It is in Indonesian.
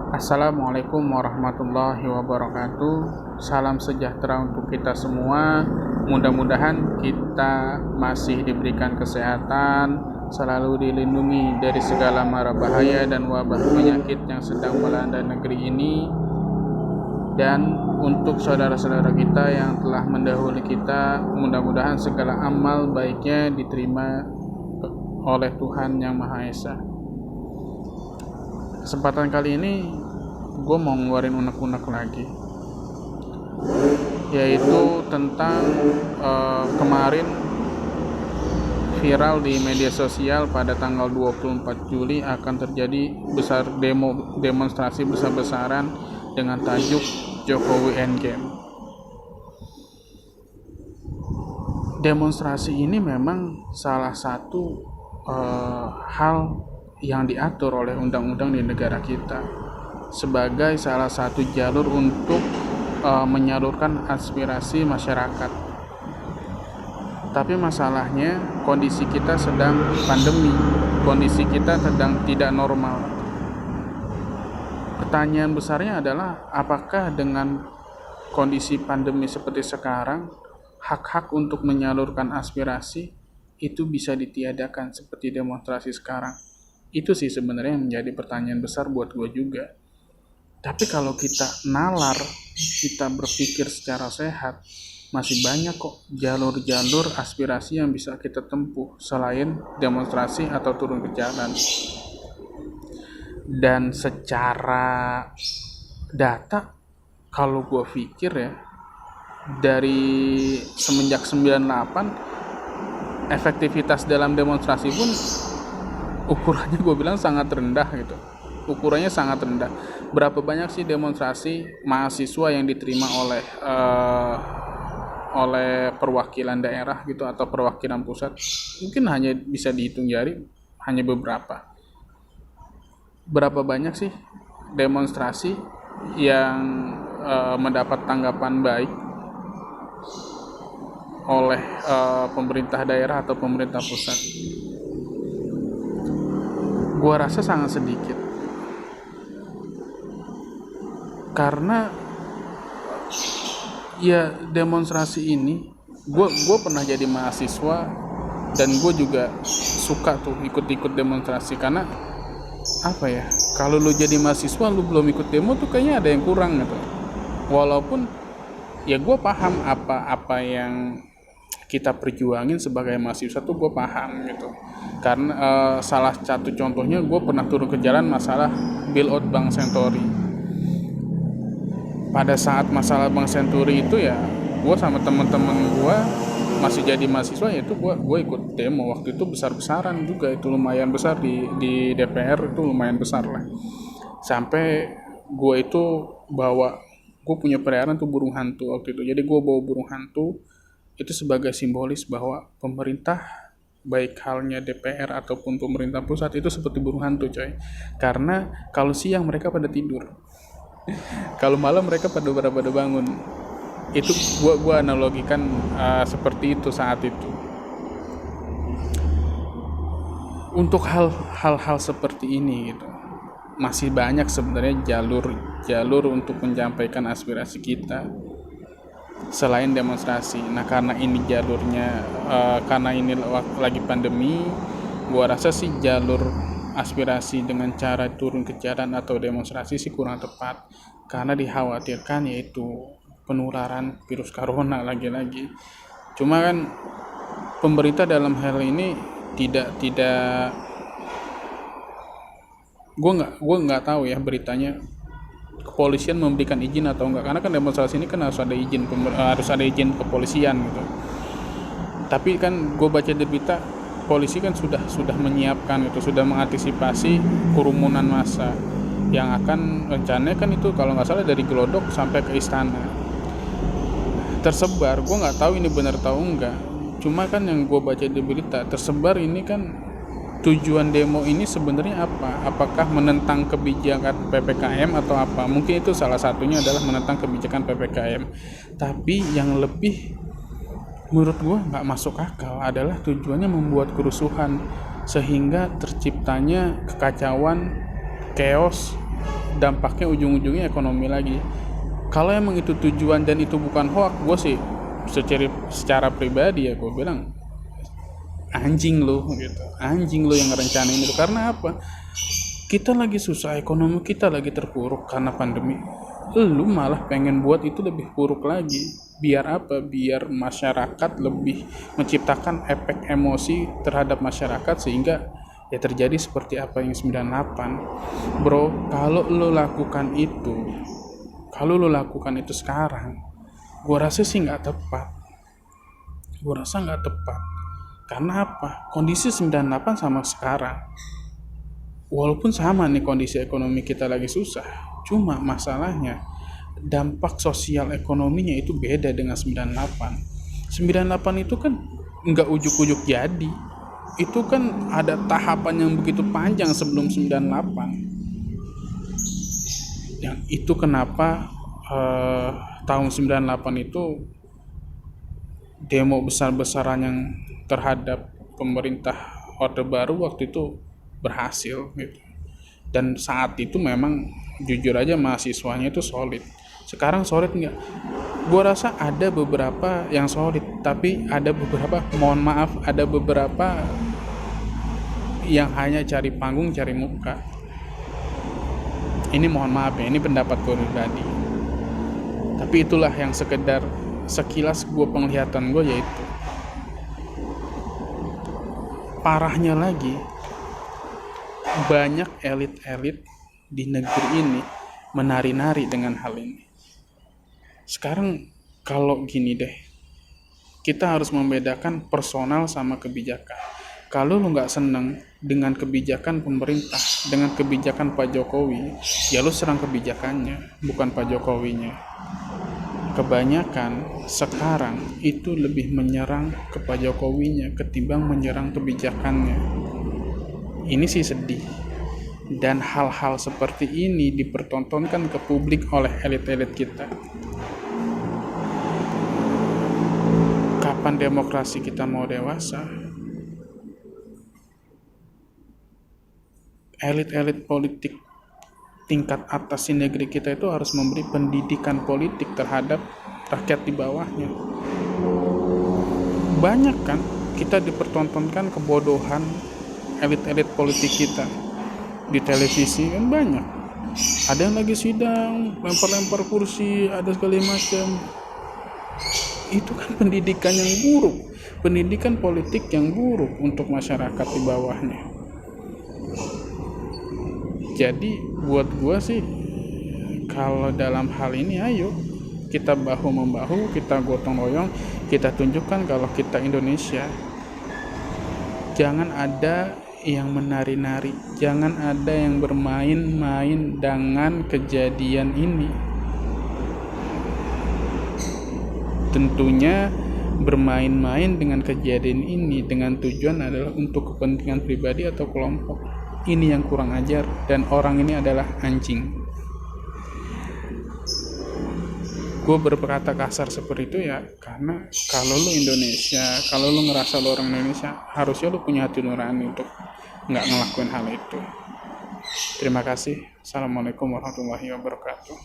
Assalamualaikum warahmatullahi wabarakatuh. Salam sejahtera untuk kita semua. Mudah-mudahan kita masih diberikan kesehatan, selalu dilindungi dari segala mara bahaya dan wabah penyakit yang sedang melanda negeri ini. Dan untuk saudara-saudara kita yang telah mendahului kita, mudah-mudahan segala amal baiknya diterima oleh Tuhan Yang Maha Esa. Kesempatan kali ini gue mau ngeluarin unek-unek lagi, yaitu tentang kemarin viral di media sosial pada tanggal 24 Juli akan terjadi demonstrasi besar-besaran dengan tajuk Jokowi Endgame. Demonstrasi ini memang salah satu hal yang diatur oleh undang-undang di negara kita sebagai salah satu jalur untuk menyalurkan aspirasi masyarakat. Tapi masalahnya kondisi kita sedang pandemi, kondisi kita sedang tidak normal. Pertanyaan besarnya adalah apakah dengan kondisi pandemi seperti sekarang hak-hak untuk menyalurkan aspirasi itu bisa ditiadakan seperti demonstrasi sekarang? Itu sih sebenarnya yang menjadi pertanyaan besar buat gue juga. Tapi kalau kita nalar, kita berpikir secara sehat, masih banyak kok jalur-jalur aspirasi yang bisa kita tempuh selain demonstrasi atau turun ke jalan. Dan secara data, kalau gue pikir ya, dari semenjak 98, efektivitas dalam demonstrasi pun ukurannya gue bilang sangat rendah gitu. Ukurannya sangat rendah. Berapa banyak sih demonstrasi mahasiswa yang diterima oleh perwakilan daerah gitu atau perwakilan pusat? Mungkin hanya bisa dihitung jari, hanya beberapa. Berapa banyak sih demonstrasi yang mendapat tanggapan baik oleh pemerintah daerah atau pemerintah pusat? Gua rasa sangat sedikit, karena ya demonstrasi ini gue pernah jadi mahasiswa dan gue juga suka tuh ikut-ikut demonstrasi, karena apa ya, kalau lu jadi mahasiswa lu belum ikut demo tuh kayaknya ada yang kurang gitu. Walaupun ya gue paham apa yang kita perjuangin sebagai mahasiswa tuh gue paham gitu. Karena salah satu contohnya gue pernah turun ke jalan masalah bailout Bank Senturi. Pada saat masalah Bank Senturi itu ya gue sama teman-teman gue masih jadi mahasiswa, yaitu gue ikut demo. Waktu itu besar-besaran juga, itu lumayan besar di DPR, itu lumayan besar lah. Sampai gue itu gue punya peliharaan tuh burung hantu waktu itu. Jadi gue bawa burung hantu itu sebagai simbolis bahwa pemerintah, baik halnya DPR ataupun pemerintah pusat, itu seperti burung hantu coy. Karena kalau siang mereka pada tidur, kalau malam mereka pada bangun. Itu gua analogikan seperti itu saat itu. Untuk hal-hal seperti ini gitu, masih banyak sebenarnya jalur untuk menyampaikan aspirasi kita selain demonstrasi. Nah, karena ini jalurnya karena ini lagi pandemi, gua rasa sih jalur aspirasi dengan cara turun ke jalan atau demonstrasi sih kurang tepat, karena dikhawatirkan yaitu penularan virus corona lagi-lagi. Cuma kan pemerintah dalam hal ini tidak gue nggak tahu ya beritanya kepolisian memberikan izin atau enggak, karena kan demonstrasi ini kan harus ada izin kepolisian gitu. Tapi kan gue baca di berita, polisi kan sudah menyiapkan gitu, sudah mengantisipasi kerumunan massa yang akan rencananya kan itu kalau nggak salah dari Glodok sampai ke istana tersebar. Gue nggak tahu ini benar atau enggak, cuma kan yang gue baca di berita tersebar ini kan tujuan demo ini sebenarnya apa? Apakah menentang kebijakan PPKM atau apa? Mungkin itu salah satunya adalah menentang kebijakan PPKM. Tapi yang lebih menurut gue nggak masuk akal adalah tujuannya membuat kerusuhan sehingga terciptanya kekacauan, chaos dampaknya ujung-ujungnya ekonomi lagi. Kalau emang itu tujuan dan itu bukan hoax, gue sih secara pribadi ya gue bilang anjing lo gitu, anjing lo yang ngerencanain itu. Karena apa? Kita lagi susah, ekonomi kita lagi terpuruk karena pandemi, lu malah pengen buat itu lebih buruk lagi. Biar apa? Biar masyarakat lebih menciptakan efek emosi terhadap masyarakat sehingga ya terjadi seperti apa yang 98. Bro, kalau lo lakukan itu sekarang, gua rasa sih nggak tepat. Karena apa? Kondisi 98 sama sekarang, walaupun sama nih kondisi ekonomi kita lagi susah, cuma masalahnya dampak sosial ekonominya itu beda dengan 98. 98 itu kan nggak ujuk-ujuk jadi. Itu kan ada tahapan yang begitu panjang sebelum 98. Yang itu kenapa tahun 98 itu demo besar-besaran yang terhadap pemerintah Orde Baru waktu itu berhasil gitu. Dan saat itu memang jujur aja mahasiswanya itu solid. Sekarang solid nggak? Gue rasa ada beberapa yang solid, tapi ada beberapa, mohon maaf, ada beberapa yang hanya cari panggung, cari muka. Ini mohon maaf ya, ini pendapat gue pribadi. Tapi itulah yang sekedar sekilas gue penglihatan gue, yaitu parahnya lagi, banyak elit-elit di negeri ini menari-nari dengan hal ini. Sekarang kalau gini deh, kita harus membedakan personal sama kebijakan. Kalau lu nggak seneng dengan kebijakan pemerintah, dengan kebijakan Pak Jokowi, ya lu serang kebijakannya, bukan Pak Jokowinya. Kebanyakan sekarang itu lebih menyerang ke Pak Jokowinya ketimbang menyerang kebijakannya. Ini sih sedih. Dan hal-hal seperti ini dipertontonkan ke publik oleh elit-elit kita. Kapan demokrasi kita mau dewasa? Elit-elit politik tingkat atas di negeri kita itu harus memberi pendidikan politik terhadap rakyat di bawahnya. Banyak kan kita dipertontonkan kebodohan elit-elit politik kita di televisi kan banyak. Ada yang lagi sidang, lempar-lempar kursi, ada segala macam. Itu kan pendidikan yang buruk, pendidikan politik yang buruk untuk masyarakat di bawahnya. Jadi buat gua sih, kalau dalam hal ini ayo kita bahu-membahu, kita gotong royong, kita tunjukkan kalau kita Indonesia. Jangan ada yang menari-nari, jangan ada yang bermain-main dengan kejadian ini. Tentunya bermain-main dengan kejadian ini dengan tujuan adalah untuk kepentingan pribadi atau kelompok. Ini yang kurang ajar, dan orang ini adalah anjing. Gue berkata kasar seperti itu ya karena kalau lu Indonesia, kalau lu ngerasa lu orang Indonesia, harusnya lu punya hati nurani untuk nggak ngelakuin hal itu. Terima kasih. Assalamualaikum warahmatullahi wabarakatuh.